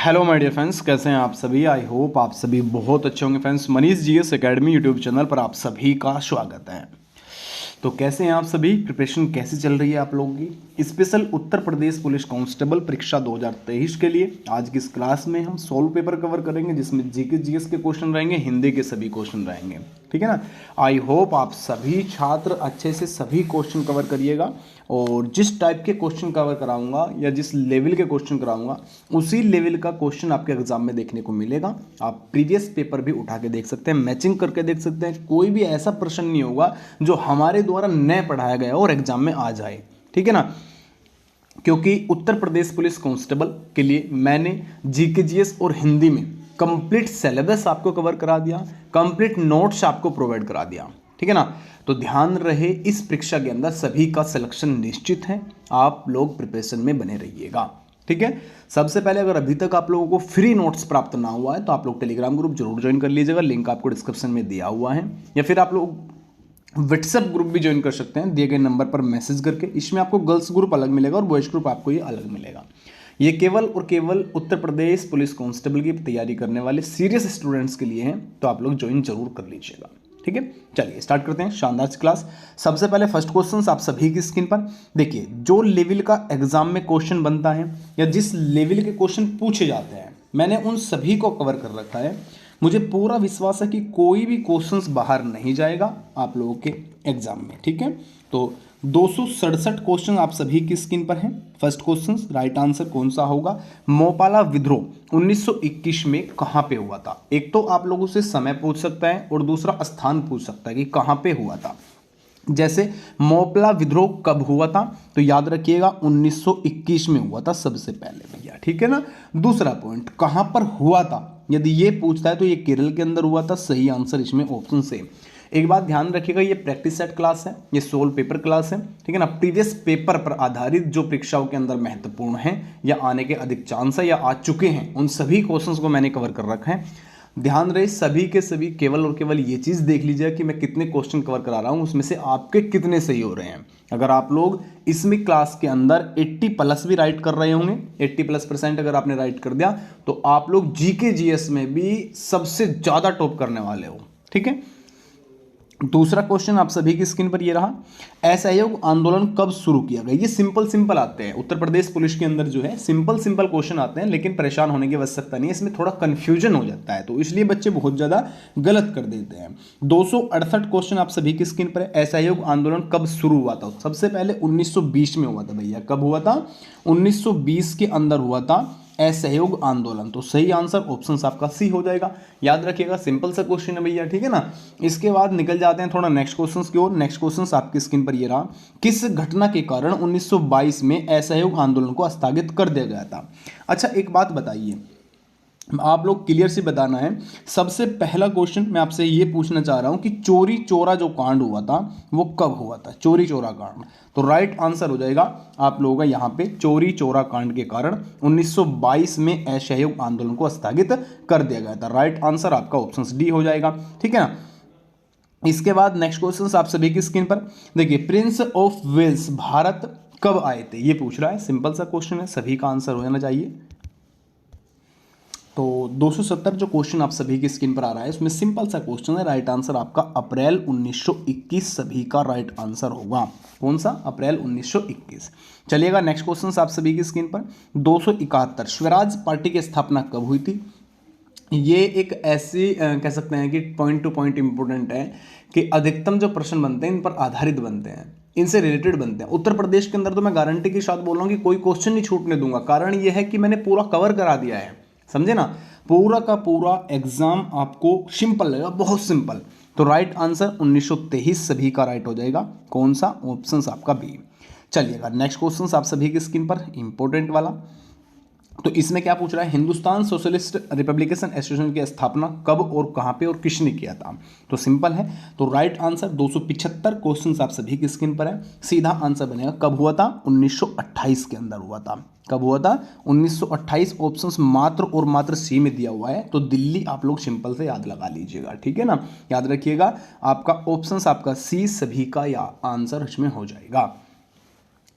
Hello my dear friends, कैसे हैं आप सभी। आई होप आप सभी बहुत अच्छे होंगे। Friends, Manish GS academy YouTube channel पर आप सभी का स्वागत है। तो कैसे हैं आप सभी, प्रिपरेशन कैसी चल रही है आप लोगों की। Special Uttar Pradesh police constable परीक्षा 2023 के लिए आज की इस क्लास में हम सोल्व पेपर कवर करेंगे, जिसमें जीके जीएस के क्वेश्चन रहेंगे, हिंदी के सभी क्वेश्चन रहेंगे। ठीक है ना। आई होप आप सभी छात्र अच्छे से सभी क्वेश्चन कवर करिएगा, और जिस टाइप के क्वेश्चन कवर कराऊंगा या जिस लेवल के क्वेश्चन कराऊंगा उसी लेवल का क्वेश्चन आपके एग्जाम में देखने को मिलेगा। आप प्रीवियस पेपर भी उठा के देख सकते हैं, मैचिंग करके देख सकते हैं। कोई भी ऐसा प्रश्न नहीं होगा जो हमारे द्वारा न पढ़ाया गया और एग्जाम में आ जाए। ठीक है ना। क्योंकि उत्तर प्रदेश पुलिस कांस्टेबल के लिए मैंने जीके जीएस और हिंदी में कंप्लीट सिलेबस आपको कवर करा दिया, कंप्लीट नोट्स आपको प्रोवाइड करा दिया। ठीक है ना। तो ध्यान रहे, इस परीक्षा के अंदर सभी का सिलेक्शन निश्चित है। आप लोग प्रिपरेशन में बने रहिएगा। ठीक है। सबसे पहले, अगर अभी तक आप लोगों को फ्री नोट्स प्राप्त ना हुआ है तो आप लोग टेलीग्राम ग्रुप जरूर ज्वाइन कर लीजिएगा। लिंक आपको डिस्क्रिप्शन में दिया हुआ है, या फिर आप लोग व्हाट्सएप ग्रुप भी ज्वाइन कर सकते हैं दिए गए नंबर पर मैसेज करके। इसमें आपको गर्ल्स ग्रुप अलग मिलेगा और बॉयज ग्रुप आपको ये अलग मिलेगा। ये केवल और केवल उत्तर प्रदेश पुलिस कांस्टेबल की तैयारी करने वाले सीरियस स्टूडेंट्स के लिए हैं, तो आप लोग ज्वाइन जरूर कर लीजिएगा। ठीक है, चलिए स्टार्ट करते हैं शानदार सी क्लास। सबसे पहले फर्स्ट क्वेश्चन आप सभी की स्क्रीन पर देखिए। जो लेवल का एग्जाम में क्वेश्चन बनता है या जिस लेवल के क्वेश्चन पूछे जाते हैं, मैंने उन सभी को कवर कर रखा है। मुझे पूरा विश्वास है कि कोई भी क्वेश्चंस बाहर नहीं जाएगा आप लोगों के एग्जाम में। ठीक है, तो 267 क्वेश्चन आप सभी की स्क्रीन पर हैं। फर्स्ट क्वेश्चन, राइट आंसर कौन सा होगा। मोपाला विद्रोह 1921 में कहां पे हुआ था। एक तो आप लोगों से समय पूछ सकता है और दूसरा स्थान पूछ सकता है कि कहां पे हुआ था। जैसे मोपला विद्रोह कब हुआ था, तो याद रखिएगा 1921 में हुआ था सबसे पहले भैया। ठीक है ना। दूसरा पॉइंट, कहां पर हुआ था, यदि ये पूछता है तो ये केरल के अंदर हुआ था। सही आंसर इसमें ऑप्शन से। एक बात ध्यान रखिएगा, ये प्रैक्टिस सेट क्लास है, ये सोल्व पेपर क्लास है। ठीक है ना। प्रीवियस पेपर पर आधारित जो परीक्षाओं के अंदर महत्वपूर्ण है या आने के अधिक चांस है या आ चुके हैं, उन सभी क्वेश्चंस को मैंने कवर कर रखा है। ध्यान रहे, सभी के सभी केवल और केवल ये चीज़ देख लीजिए कि मैं कितने क्वेश्चन कवर करा रहा हूँ, उसमें से आपके कितने सही हो रहे हैं। अगर आप लोग इसमें क्लास के अंदर 80 प्लस भी राइट कर रहे होंगे, 80+% अगर आपने राइट कर दिया, तो आप लोग जीके जीएस में भी सबसे ज़्यादा टॉप करने वाले हो। ठीक है। दूसरा क्वेश्चन आप सभी की स्क्रीन पर ये रहा। असहयोग आंदोलन कब शुरू किया गया। ये सिंपल सिंपल आते हैं, उत्तर प्रदेश पुलिस के अंदर जो है सिंपल सिंपल क्वेश्चन आते हैं, लेकिन परेशान होने की आवश्यकता नहीं है। इसमें थोड़ा कंफ्यूजन हो जाता है, तो इसलिए बच्चे बहुत ज़्यादा गलत कर देते हैं। 268 क्वेश्चन आप सभी की स्क्रीन पर है। असहयोग आंदोलन कब शुरू हुआ था। सबसे पहले 1920 में हुआ था भैया। कब हुआ था, 1920 के अंदर हुआ था असहयोग आंदोलन। तो सही आंसर ऑप्शन आपका सी हो जाएगा। याद रखिएगा, सिंपल सा क्वेश्चन है भैया। ठीक है ना। इसके बाद निकल जाते हैं थोड़ा नेक्स्ट क्वेश्चन की ओर। नेक्स्ट क्वेश्चन आपकी स्क्रीन पर ये रहा। किस घटना के कारण 1922 में असहयोग आंदोलन को स्थगित कर दिया गया था। अच्छा, एक बात बताइए, आप लोग क्लियर से बताना है। सबसे पहला क्वेश्चन मैं आपसे ये पूछना चाह रहा हूं कि चोरी चोरा जो कांड हुआ था वो कब हुआ था। चोरी चोरा कांड, तो राइट आंसर हो जाएगा आप लोगों का यहाँ पे चोरी चोरा कांड के कारण 1922 में असहयोग आंदोलन को स्थगित कर दिया गया था। राइट आंसर आपका ऑप्शन डी हो जाएगा। ठीक है ना। इसके बाद नेक्स्ट क्वेश्चन आप सभी की स्क्रीन पर देखिए। प्रिंस ऑफ वेल्स भारत कब आए थे, ये पूछ रहा है। सिंपल सा क्वेश्चन है, सभी का आंसर हो जाना चाहिए। तो 270 जो क्वेश्चन आप सभी की स्क्रीन पर आ रहा है, उसमें सिंपल सा क्वेश्चन है। राइट आंसर आपका अप्रैल 1921 सभी का राइट आंसर होगा। कौन सा, अप्रैल 1921। चलिएगा नेक्स्ट क्वेश्चन आप सभी की स्क्रीन पर। 271 स्वराज पार्टी की स्थापना कब हुई थी। ये एक ऐसी कह सकते हैं कि पॉइंट टू पॉइंट इंपॉर्टेंट है कि अधिकतम जो प्रश्न बनते हैं इन पर आधारित बनते हैं, इनसे रिलेटेड बनते हैं। उत्तर प्रदेश के अंदर तो मैं गारंटी के साथ बोल रहा हूँ कि कोई क्वेश्चन नहीं छूटने दूंगा। कारण ये है कि मैंने पूरा कवर करा दिया है, समझे ना। पूरा का पूरा एग्जाम आपको सिंपल लगेगा, बहुत सिंपल। तो राइट आंसर 1923 सभी का राइट हो जाएगा। कौन सा, ऑप्शन आपका बी। चलिएगा नेक्स्ट क्वेश्चन आप सभी की स्क्रीन पर, इंपॉर्टेंट वाला। तो इसमें क्या पूछ रहा है, हिंदुस्तान सोशलिस्ट रिपब्लिकेशन एसोसिएशन की स्थापना कब और कहां पे और किसने किया था। तो सिंपल है, तो राइट आंसर 275 क्वेश्चन आप सभी की स्क्रीन पर है। सीधा आंसर बनेगा कब हुआ था, 1928 के अंदर हुआ था। कब हुआ था, 1928। ऑप्शंस मात्र और मात्र सी में दिया हुआ है, तो दिल्ली आप लोग सिंपल से याद लगा लीजिएगा। ठीक है ना। याद रखिएगा, आपका ऑप्शंस आपका सी सभी का या आंसर इसमें हो जाएगा।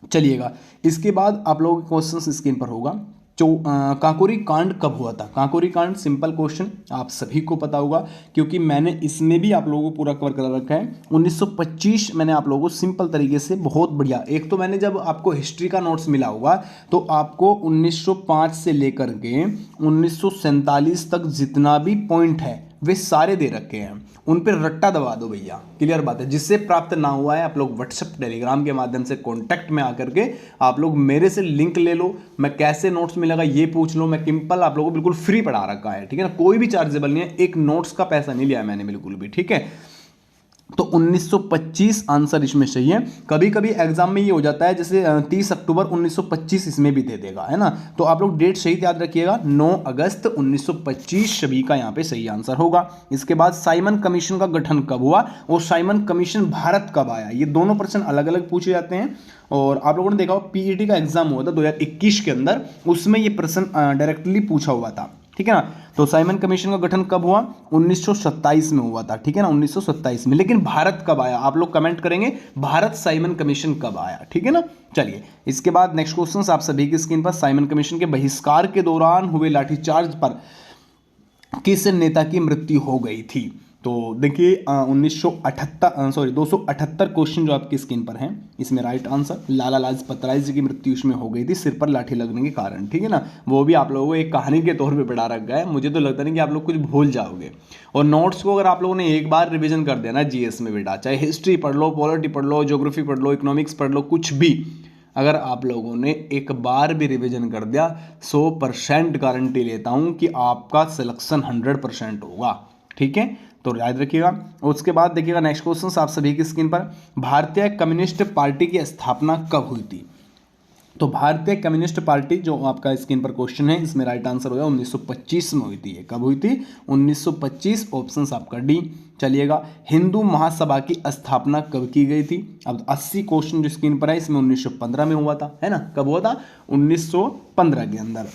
चलिएगा, इसके बाद आप लोगों के क्वेश्चन स्क्रीन पर होगा। काकोरी कांड कब हुआ था? काकोरी कांड सिंपल क्वेश्चन, आप सभी को पता होगा क्योंकि मैंने इसमें भी आप लोगों को पूरा कवर कर रखा है। 1925 मैंने आप लोगों को सिंपल तरीके से बहुत बढ़िया, एक तो मैंने जब आपको हिस्ट्री का नोट्स मिला होगा तो आपको 1905 से लेकर के 1947 तक जितना भी पॉइंट है वे सारे दे रखे हैं, उन पर रट्टा दबा दो भैया, क्लियर बात है। जिससे प्राप्त ना हुआ है आप लोग व्हाट्सएप टेलीग्राम के माध्यम से कांटेक्ट में आकर के आप लोग मेरे से लिंक ले लो, मैं कैसे नोट्स मिलेगा ये पूछ लो, मैं सिंपल आप लोगों को बिल्कुल फ्री पढ़ा रखा है, ठीक है ना, कोई भी चार्जेबल नहीं है, एक नोट्स का पैसा नहीं लिया मैंने बिल्कुल भी, ठीक है। तो 1925 आंसर इसमें सही है। कभी कभी एग्जाम में ये हो जाता है जैसे 30 अक्टूबर 1925 इसमें भी दे देगा, है ना, तो आप लोग डेट सही याद रखिएगा, 9 अगस्त 1925 सभी का यहाँ पे सही आंसर होगा। इसके बाद साइमन कमीशन का गठन कब हुआ और साइमन कमीशन भारत कब आया, ये दोनों प्रश्न अलग अलग पूछे जाते हैं। और आप लोगों ने देखा पीईटी का एग्जाम हुआ था 2021 के अंदर, उसमें ये प्रश्न डायरेक्टली पूछा हुआ था, ठीक है ना। तो साइमन कमीशन का गठन कब हुआ? 1927 में हुआ था, ठीक है ना, 1927 में। लेकिन भारत कब आया, आप लोग कमेंट करेंगे भारत साइमन कमीशन कब आया, ठीक है ना। चलिए इसके बाद नेक्स्ट क्वेश्चन आप सभी की स्क्रीन पर, साइमन कमीशन के बहिष्कार के दौरान हुए लाठीचार्ज पर किस नेता की मृत्यु हो गई थी? तो देखिए 278 क्वेश्चन जो आपकी स्क्रीन पर हैं, इसमें राइट आंसर लाला लाजपत राय जी की मृत्यु इसमें हो गई थी सिर पर लाठी लगने के कारण, ठीक है ना। वो भी आप लोगों को एक कहानी के तौर पे पढ़ा रखा है, मुझे तो लगता नहीं कि आप लोग कुछ भूल जाओगे। और नोट्स को अगर आप लोगों ने एक बार रिविजन कर दिया ना जीएस में बेटा, चाहे हिस्ट्री पढ़ लो, पॉलिटी पढ़ लो, ज्योग्राफी पढ़ लो, इकोनॉमिक्स पढ़ लो, कुछ भी अगर आप लोगों ने एक बार भी रिवीजन कर दिया 100% गारंटी लेता हूं कि आपका सिलेक्शन 100% होगा, ठीक है, तो याद रखिएगा। उसके बाद देखिएगा नेक्स्ट क्वेश्चन आप सभी की स्क्रीन पर, भारतीय कम्युनिस्ट पार्टी की स्थापना कब हुई थी? तो भारतीय कम्युनिस्ट पार्टी जो आपका स्क्रीन पर क्वेश्चन है, इसमें राइट आंसर होगा 1925 में हुई थी। ये कब हुई थी? 1925, ऑप्शन आपका डी। चलिएगा हिंदू महासभा की स्थापना कब की गई थी? अब 80 क्वेश्चन जो स्क्रीन पर है इसमें 1915 में हुआ था, है ना, कब हुआ था? 1915 के अंदर।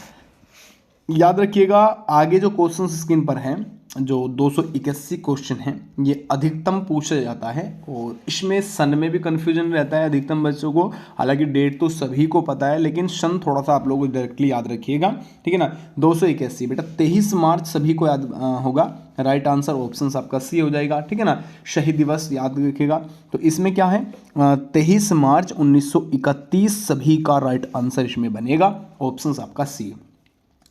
याद रखिएगा आगे जो क्वेश्चन स्क्रीन पर हैं जो 281 क्वेश्चन हैं ये अधिकतम पूछा जाता है और इसमें सन में भी कंफ्यूजन रहता है अधिकतम बच्चों को, हालांकि डेट तो सभी को पता है लेकिन सन थोड़ा सा आप लोगों को डायरेक्टली याद रखिएगा, ठीक है ना। 281 बेटा 23 मार्च सभी को याद होगा, राइट आंसर ऑप्शन आपका सी हो जाएगा, ठीक है ना। शहीद दिवस याद रखिएगा, तो इसमें क्या है 23 मार्च 1931 सभी का राइट आंसर इसमें बनेगा, ऑप्शन आपका सी।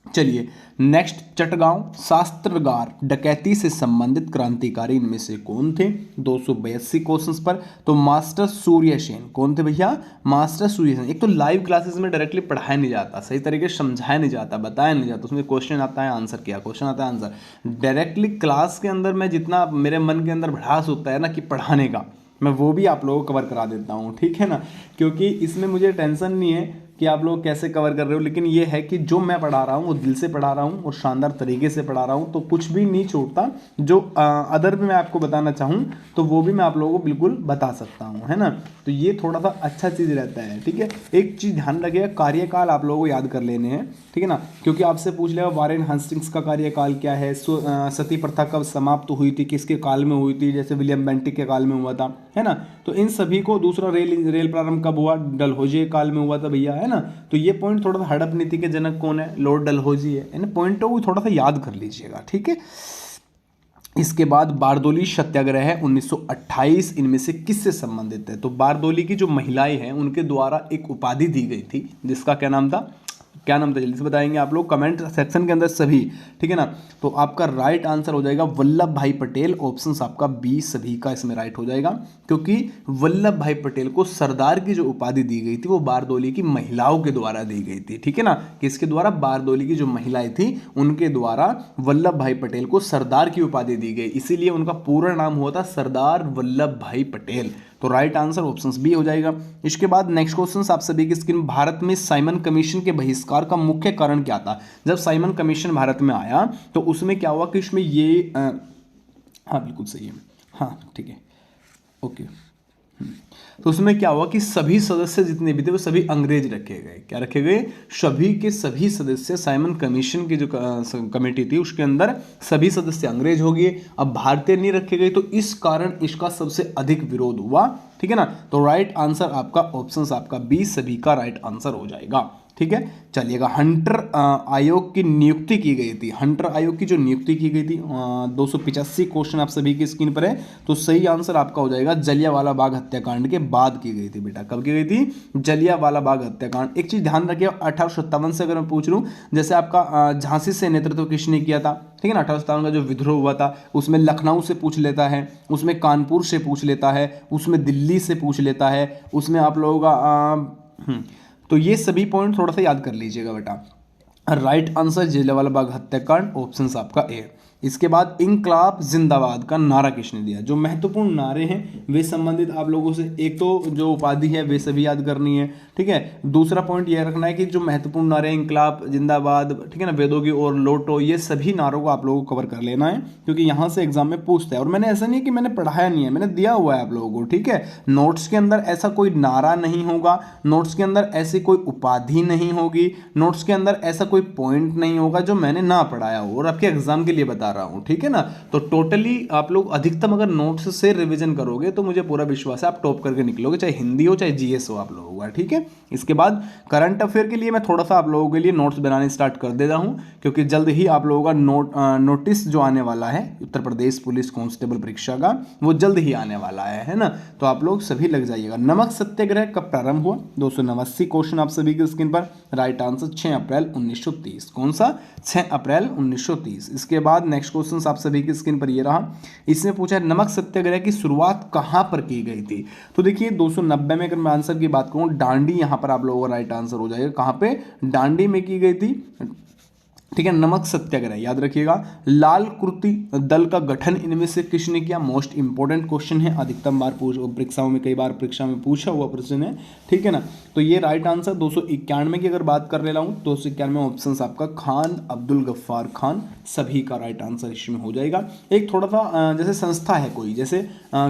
चलिए नेक्स्ट, चटगांव शास्त्रागार डकैती से संबंधित क्रांतिकारी इनमें से कौन थे? 282 क्वेश्चंस पर। तो मास्टर सूर्य सेन कौन थे भैया? मास्टर सूर्य सेन। एक तो लाइव क्लासेस में डायरेक्टली पढ़ाया नहीं जाता, सही तरीके से समझाया नहीं जाता, बताया नहीं जाता, उसमें क्वेश्चन आता है आंसर, क्या क्वेश्चन आता है आंसर। डायरेक्टली क्लास के अंदर मैं जितना मेरे मन के अंदर भड़ास होता है ना कि पढ़ाने का, मैं वो भी आप लोगों को कवर करा देता हूँ, ठीक है ना, क्योंकि इसमें मुझे टेंशन नहीं है कि आप लोग कैसे कवर कर रहे हो, लेकिन ये है कि जो मैं पढ़ा रहा हूँ वो दिल से पढ़ा रहा हूँ और शानदार तरीके से पढ़ा रहा हूँ, तो कुछ भी नहीं छोड़ता। जो अदर भी मैं आपको बताना चाहूँ तो वो भी मैं आप लोगों को बिल्कुल बता सकता हूँ, है ना, तो ये थोड़ा सा अच्छा चीज़ रहता है, ठीक है। एक चीज़ ध्यान रखिएगा, कार्यकाल आप लोगों को याद कर लेने हैं, ठीक है ना, क्योंकि आपसे पूछ लेगा वारेन हस्टिंग्स का कार्यकाल क्या है, सती प्रथा कब समाप्त हुई थी, किसके काल में हुई थी, जैसे विलियम बेंटिक के काल में हुआ था, है ना, तो इन सभी को। दूसरा रेल प्रारंभ कब हुआ? डलहौजी काल में हुआ था भैया, है ना, तो ये पॉइंट थोड़ा सा हड़प नीति के जनक कौन है? लॉर्ड डलहौजी है, इन पॉइंटों को थोड़ा सा याद कर लीजिएगा, ठीक है। इसके बाद बारदोली सत्याग्रह है 1928, इनमें से किससे संबंधित है? तो बारदोली की जो महिलाएं हैं उनके द्वारा एक उपाधि दी गई थी जिसका क्या नाम था, क्या नाम था, जल्दी से बताएंगे आप लोग कमेंट सेक्शन के अंदर सभी, ठीक है ना। तो आपका राइट आंसर हो जाएगा वल्लभ भाई पटेल, ऑप्शन आपका बी सभी का इसमें राइट हो जाएगा, क्योंकि वल्लभ भाई पटेल को सरदार की जो उपाधि दी गई थी वो बारदोली की महिलाओं के द्वारा दी गई थी, ठीक है ना। किसके द्वारा? बारदोली की जो महिलाएं थी उनके द्वारा वल्लभ भाई पटेल को सरदार की उपाधि दी गई, इसीलिए उनका पूरा नाम हुआ था सरदार वल्लभ भाई पटेल, तो राइट आंसर ऑप्शन बी हो जाएगा। इसके बाद नेक्स्ट क्वेश्चन आप सभी की स्क्रीन, भारत में साइमन कमीशन के बहिष्कार का मुख्य कारण क्या था? जब साइमन कमीशन भारत में आया तो उसमें क्या हुआ कि इसमें ये हाँ बिल्कुल सही है, हाँ ठीक है, ओके। तो उसमें क्या हुआ कि सभी सदस्य जितने भी थे वो सभी अंग्रेज रखे गए। क्या रखे गए? सभी के सभी सदस्य, साइमन कमीशन की जो कमेटी थी उसके अंदर सभी सदस्य अंग्रेज हो गए, अब भारतीय नहीं रखे गए, तो इस कारण इसका सबसे अधिक विरोध हुआ, ठीक है ना। तो राइट आंसर आपका ऑप्शन आपका बी सभी का राइट आंसर हो जाएगा। ठीक है। चलिएगा, हंटर आयोग की नियुक्ति की गई थी, हंटर आयोग की जो नियुक्ति की गई थी 285 क्वेश्चन आप सभी की स्क्रीन पर है। तो सही आंसर आपका हो जाएगा जलियांवाला बाग हत्याकांड के बाद की गई थी बेटा। कब की गई थी? जलियांवाला बाग हत्याकांड। एक चीज ध्यान रखिए, 1857 से अगर मैं पूछ लूं, जैसे आपका झांसी से नेतृत्व किसने किया था, ठीक है ना, 1857 का जो विद्रोह हुआ था, उसमें लखनऊ से पूछ लेता है, उसमें कानपुर से पूछ लेता है, उसमें दिल्ली से पूछ लेता है, उसमें आप लोगों का तो ये सभी पॉइंट थोड़ा सा याद कर लीजिएगा बेटा। राइट आंसर जलियांवाला बाग हत्याकांड, ऑप्शन आपका ए। इसके बाद इंकलाब जिंदाबाद का नारा किसने दिया? जो महत्वपूर्ण नारे हैं वे संबंधित आप लोगों से, एक तो जो उपाधि है वे सभी याद करनी है, ठीक है। दूसरा पॉइंट यह रखना है कि जो महत्वपूर्ण नारे, इंकलाब जिंदाबाद, ठीक है ना, वेदों की ओर लौटो, ये सभी नारों को आप लोगों को कवर कर लेना है, क्योंकि यहाँ से एग्जाम में पूछता है। और मैंने ऐसा नहीं है कि मैंने पढ़ाया नहीं है, मैंने दिया हुआ है आप लोगों को, ठीक है। नोट्स के अंदर ऐसा कोई नारा नहीं होगा, नोट्स के अंदर ऐसी कोई उपाधि नहीं होगी, नोट्स के अंदर ऐसा कोई पॉइंट नहीं होगा जो मैंने ना पढ़ाया हो और आपके एग्जाम के लिए बता रहा हूं, ठीक है ना। तो टोटली आप लोग अधिकतम अगर नोट्स से रिवीजन करोगे तो मुझे पूरा विश्वास है आप टॉप करके निकलोगे, चाहे हिंदी हो चाहे जीएस हो आप लोगों का, ठीक है। इसके बाद करंट अफेयर के लिए मैं थोड़ा सा आप लोगों के लिए नोट्स बनाने स्टार्ट कर देता हूं, क्योंकि जल्द ही आप लोगों का नोटिस जो आने वाला है उत्तर प्रदेश पुलिस कांस्टेबल परीक्षा का, वो जल्द ही आने वाला है ना। तो आप लोग सभी लग जाइएगा। नमक सत्याग्रह कब प्रारंभ हुआ? 289 क्वेश्चन आप सभी की स्क्रीन पर। राइट आंसर 6 अप्रैल 1930। कौन सा? 6 अप्रैल 1930। इसके बाद नेक्स्ट क्वेश्चन आप सभी की स्क्रीन पर ये रहा। इसमें पूछा है नमक सत्याग्रह की शुरुआत कहां पर की गई थी? तो देखिए 290 में अगर मैं आंसर की बात करूं, डांडी यहां पर आप लोगों का राइट आंसर हो जाएगा। कहां पे? डांडी में की गई थी, ठीक है। नमक सत्याग्रह याद रखिएगा। लाल कुर्ती दल का गठन इनमें से किसने किया? मोस्ट इंपोर्टेंट क्वेश्चन है, अधिकतम बार परीक्षाओं में, कई बार परीक्षा में पूछा हुआ प्रश्न है, ठीक है ना। तो ये राइट आंसर 291 की अगर बात कर ले रहा हूँ, 291 ऑप्शन आपका खान अब्दुल गफ्फार खान सभी का राइट आंसर इसमें हो जाएगा। एक थोड़ा सा जैसे संस्था है कोई, जैसे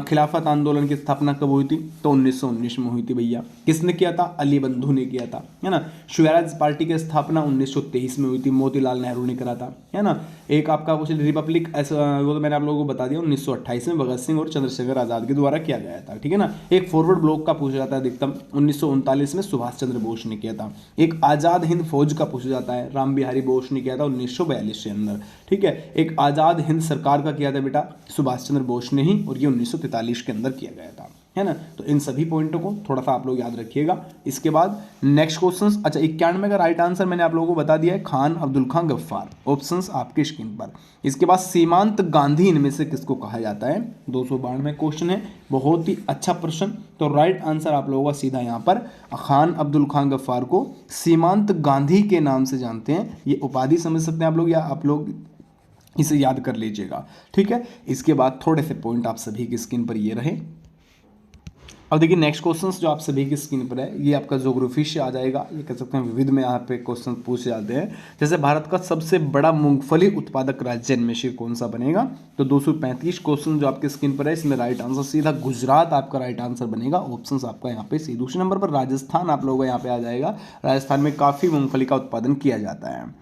खिलाफत आंदोलन की स्थापना कब हुई थी? तो 1919 में हुई थी भैया। किसने किया था? अली बंधु ने किया था, है ना। स्वराज पार्टी की स्थापना 1923 में हुई थी, मोतीलाल नेहरू ने करा था, है ना। एक आपका कुछ रिपब्लिक, वो तो मैंने आप लोगों को बता दिया, 1928 में भगत सिंह और चंद्रशेखर आजाद के द्वारा किया गया था, ठीक है ना। एक फॉरवर्ड ब्लॉक का पूछा जाता है अधिकतम, 1939 में सुभाष चंद्र बोस ने किया था। एक आजाद हिंद फौज का पूछा जाता है, राम बिहारी बोस ने किया था 1942 के अंदर, ठीक है। एक आजाद हिंद सरकार का किया था बेटा सुभाष चंद्र बोस ने ही, और ये 1943 के अंदर किया गया था, है ना। तो इन सभी पॉइंटों को थोड़ा सा आप लोग याद रखिएगा। इसके बाद नेक्स्ट क्वेश्चन, अच्छा 91 का राइट आंसर मैंने आप लोगों को बता दिया है, खान अब्दुल खान गफ्फार, ऑप्शंस आपकी स्क्रीन पर। इसके बाद सीमांत गांधी इनमें से किसको कहा जाता है? 292 क्वेश्चन है, बहुत ही अच्छा प्रश्न। तो राइट आंसर आप लोगों का सीधा यहाँ पर खान अब्दुल खान गफ्फार को सीमांत गांधी के नाम से जानते हैं। ये उपाधि समझ सकते हैं आप लोग, या आप लोग इसे याद कर लीजिएगा, ठीक है। इसके बाद थोड़े से पॉइंट आप सभी की स्क्रीन पर ये रहे। अब देखिए नेक्स्ट क्वेश्चंस जो आप सभी की स्क्रीन पर है, ये आपका ज्योग्राफी से आ जाएगा, ये कह सकते हैं विविध में यहाँ पे क्वेश्चन पूछे जाते हैं। जैसे भारत का सबसे बड़ा मूंगफली उत्पादक राज्य इनमें से कौन सा बनेगा? तो 235 क्वेश्चन जो आपके स्क्रीन पर है, इसमें राइट आंसर सीधा गुजरात आपका राइट आंसर बनेगा। ऑप्शन आपका यहाँ पे सी। दूसरे नंबर पर राजस्थान आप लोगों का यहाँ पे आ जाएगा। राजस्थान में काफ़ी मूंगफली का उत्पादन किया जाता है।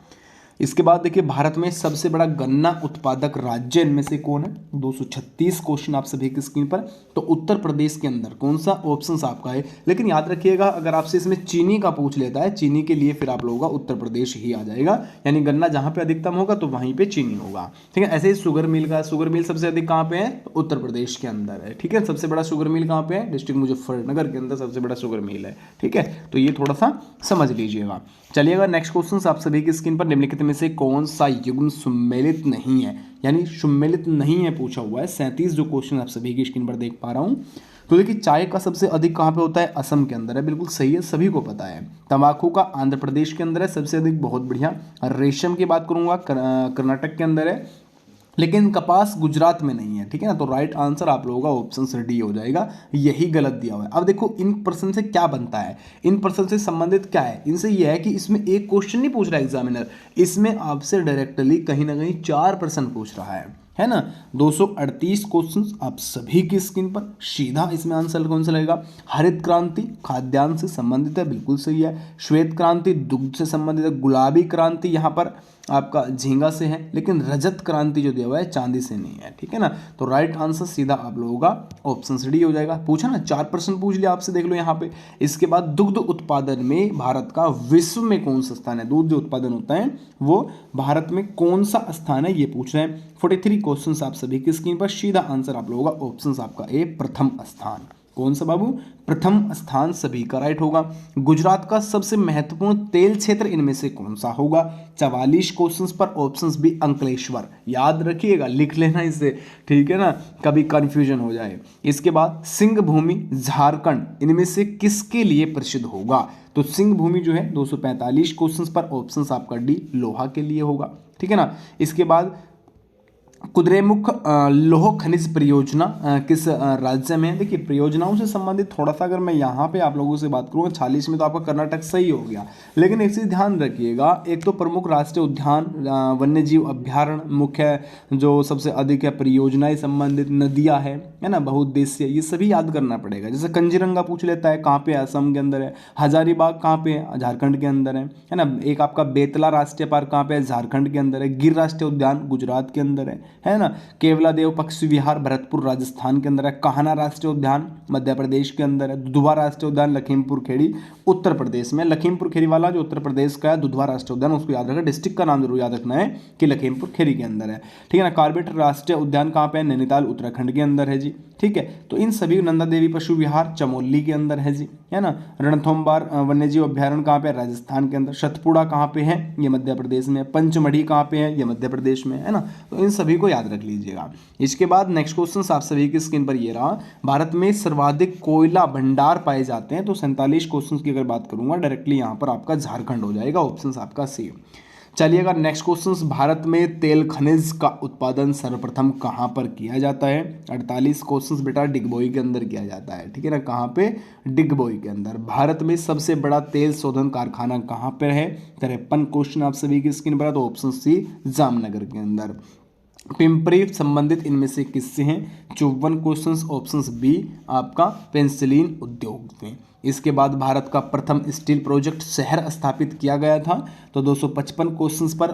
इसके बाद देखिए भारत में सबसे बड़ा गन्ना उत्पादक राज्य इनमें से कौन है? 236 क्वेश्चन आप सभी की स्क्रीन पर। तो उत्तर प्रदेश के अंदर कौन सा? ऑप्शन आपका है। लेकिन याद रखिएगा अगर आपसे इसमें चीनी का पूछ लेता है, चीनी के लिए फिर आप लोगों का उत्तर प्रदेश ही आ जाएगा, यानी गन्ना जहां पे अधिकतम होगा तो वहीं पे चीनी होगा, ठीक है। ऐसे ही शुगर मिल का, शुगर मिल सबसे अधिक कहाँ पे है? तो उत्तर प्रदेश के अंदर है, ठीक है। सबसे बड़ा शुगर मिल कहाँ पे है? डिस्ट्रिक्ट मुजफ्फरनगर के अंदर सबसे बड़ा शुगर मिल है, ठीक है। तो ये थोड़ा सा समझ लीजिएगा। चलिएगा नेक्स्ट क्वेश्चन आप सभी की स्क्रीन पर, निम्नलिखित में से कौन सा युग्म सम्मिलित नहीं है, यानी सम्मिलित नहीं है पूछा हुआ है। 37 जो क्वेश्चन आप सभी की स्क्रीन पर देख पा रहा हूं। तो देखिए चाय का सबसे अधिक कहाँ पे होता है? असम के अंदर है, बिल्कुल सही है, सभी को पता है। तंबाकू का आंध्र प्रदेश के अंदर है सबसे अधिक, बहुत बढ़िया। रेशम की बात करूंगा कर्नाटक के अंदर है, लेकिन कपास गुजरात में नहीं है, ठीक है ना। तो राइट आंसर आप लोगों का ऑप्शन डी हो जाएगा, यही गलत दिया हुआ है। अब देखो इन प्रश्न से क्या बनता है, इन प्रश्न से संबंधित क्या है? इनसे यह है कि इसमें एक क्वेश्चन नहीं पूछ रहा एग्जामिनर, इसमें आपसे डायरेक्टली कहीं ना कहीं 4 प्रश्न पूछ रहा है है ना। 238 क्वेश्चंस आप सभी की स्क्रीन पर। सीधा इसमें आंसर कौन सा लगेगा? हरित क्रांति खाद्यान्न से संबंधित है, बिल्कुल सही है। श्वेत क्रांति दुग्ध से संबंधित है। गुलाबी क्रांति यहाँ पर आपका झींगा से है, लेकिन रजत क्रांति जो दिया हुआ है चांदी से नहीं है, ठीक है ना। तो राइट आंसर सीधा आप लोगों का ऑप्शन डी हो जाएगा। पूछा ना, 4 प्रश्न पूछ लिया आपसे, देख लो यहाँ पे। इसके बाद दुग्ध उत्पादन में भारत का विश्व में कौन सा स्थान है? दूध जो उत्पादन होता है वो भारत में कौन सा स्थान है, ये पूछ रहे हैं। 43 क्वेश्चन आप सभी की स्क्रीन पर। सीधा आंसर आप लोगों का ऑप्शन आपका ए, प्रथम स्थान। कौन सा बाबू? प्रथम स्थान सभी का राइट होगा। गुजरात का सबसे महत्वपूर्ण तेल क्षेत्र इनमें से कौन सा होगा? 44 क्वेश्चंस पर ऑप्शंस भी अंकलेश्वर। याद रखिएगा, लिख लेना इसे, ठीक है ना, कभी कंफ्यूजन हो जाए। इसके बाद सिंह भूमि झारखंड इनमें से किसके लिए प्रसिद्ध होगा? तो सिंह भूमि जो है 245 क्वेश्चंस पर ऑप्शंस आपका डी, लोहा के लिए होगा, ठीक है ना। इसके बाद कुद्रेमुख लौह खनिज परियोजना किस राज्य में है? देखिए, परियोजनाओं से संबंधित थोड़ा सा अगर मैं यहाँ पे आप लोगों से बात करूँगा, 46 में तो आपका कर्नाटक सही हो गया, लेकिन एक चीज़ ध्यान रखिएगा, एक तो प्रमुख राष्ट्रीय उद्यान, वन्यजीव अभ्यारण्य, मुख्य जो सबसे अधिक है परियोजनाएं संबंधित, नदियाँ है ना, बहुउद्देशीय, ये सभी याद करना पड़ेगा। जैसे कंजीरंगा पूछ लेता है, कहाँ पे? असम के अंदर है। हजारीबाग कहाँ पे है? झारखंड के अंदर है ना। एक आपका बेतला राष्ट्रीय पार्क कहाँ पे है? झारखंड के अंदर है। गिर राष्ट्रीय उद्यान गुजरात के अंदर है ना। केवला देव पक्षी विहार भरतपुर राजस्थान के अंदर है। कान्हा राष्ट्रीय उद्यान मध्य प्रदेश के अंदर है। दुधवा राष्ट्रीय उद्यान लखीमपुर खेड़ी उत्तर प्रदेश में। लखीमपुर खेड़ी वाला जो उत्तर प्रदेश का है, दुधवा राष्ट्रीय उद्यान, उसको याद रखना, डिस्ट्रिक्ट का नाम जरूर याद रखना है कि लखीमपुर खेड़ी के अंदर है, ठीक है ना। कॉर्बेट राष्ट्रीय उद्यान कहाँ पे है? नैनीताल उत्तराखंड के अंदर है जी, ठीक है। तो इन सभी, नंदा देवी पशु विहार चमोली के अंदर है जी, है ना। रणथंभौर वन्यजीव अभ्यारण्य कहाँ पे है? राजस्थान के अंदर। सतपुड़ा कहाँ पे है? ये मध्य प्रदेश में। पंचमढ़ी कहाँ पे है? ये मध्य प्रदेश में, है ना। तो इन सभी को याद रख लीजिएगा। इसके बाद नेक्स्ट क्वेश्चन आप सभी की स्क्रीन पर ये रहा, भारत में सर्वाधिक कोयला भंडार पाए जाते हैं। तो 47 क्वेश्चन की अगर बात करूंगा, डायरेक्टली यहाँ पर आपका झारखंड हो जाएगा, ऑप्शन आपका सी। चलिएगा नेक्स्ट क्वेश्चन, भारत में तेल खनिज का उत्पादन सर्वप्रथम कहाँ पर किया जाता है? 48 क्वेश्चन बेटा डिगबोई के अंदर किया जाता है, ठीक है ना। कहाँ पे? डिगबोई के अंदर। भारत में सबसे बड़ा तेल शोधन कारखाना कहाँ पर है? 53 क्वेश्चन आप सभी की स्क्रीन पर है, तो ऑप्शन सी जामनगर के अंदर। पिंपरी संबंधित इनमें से किससे हैं? 54 क्वेश्चंस, ऑप्शंस बी आपका पेंसिलिन उद्योग में। इसके बाद भारत का प्रथम स्टील प्रोजेक्ट शहर स्थापित किया गया था, तो 255 क्वेश्चंस पर